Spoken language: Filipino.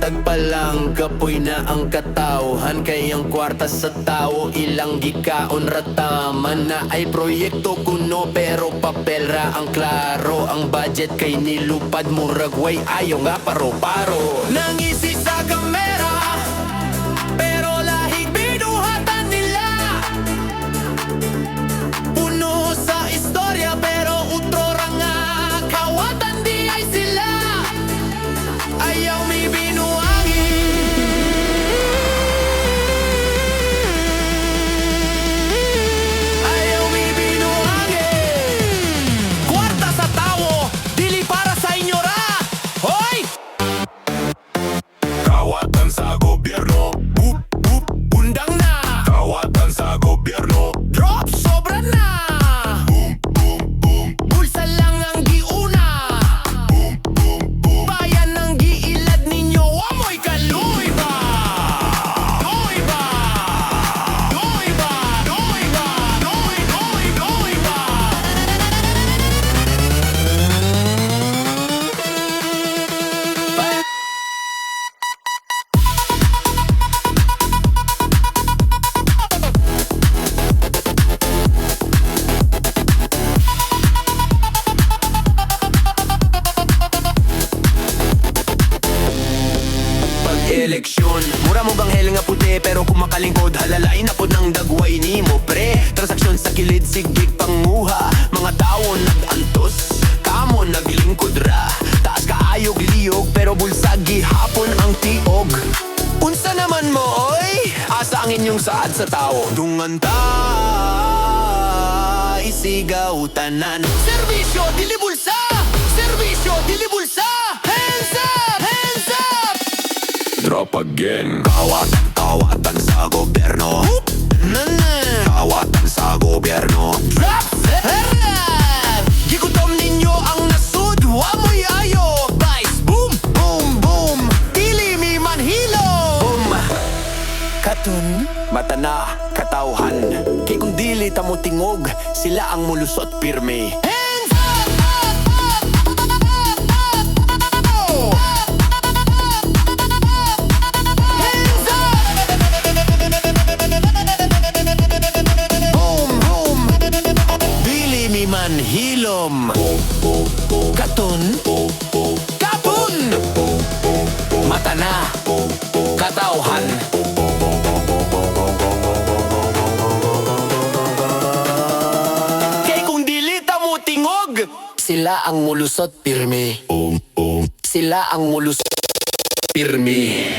Matag pa lang kapoy na ang katawhan, kayang kwarta sa tao ilang gikaon rataman na ay proyekto kuno pero papel ra ang klaro. Ang budget kay nilupad murag way ayaw nga paro-paro. Nangisi sa kamera pero lahig binuhatan nila. Puno sa istorya pero utro ra nga kawatan di ay sila. Ayaw mi binuangin, ayaw mi binuangin. Kwarta sa tawo, dili para sa inyo ra. Hoy! Kawatan sa gobyerno, Undang na, kawatan sa gobyerno. drop sobra na. Bulsa lang ang giuna, bayan ng giilad ninyo. Amoy kaluy ba? Doy ba? Doy ba? Doy ba? Doy, doy, doy ba? Eleksyon, mura mo ganghel nga puti pero kumakalingkod halalain na po ng dagway ni mo pre. Transaksyon sa kilid sigig panguha, mga tao nag-antos, kamo naglingkod ra. Taas kaayog liyog pero bulsa gihapon ang tiog. Unsa naman mo oy? Asa ang inyong saad sa tao? Dungan ta isigaw tanan. Serbisyo dili bulsa, serbisyo dili bulsa. Hands up, hands up. Drop again. Kawatan sa gobyerno. Kawatan sa gobyerno. Drop herap! Gigutom ninyo ang nasud, wamoy ayo. Guys, boom, boom, boom. Dili mi manhilo. Boom. Katun, mata na, katawhan. Kay kung dili tamo tingog, sila ang mulusot pirme. Hands up, up, up, up, up, up. Oh. Hands up! Boom, boom. Dili mi manhilom. Katun, kapun. Mata na, katawhan. Kay kung dili tamo tingog, sila ang mulusot pirme. Sila ang mulusot pirme.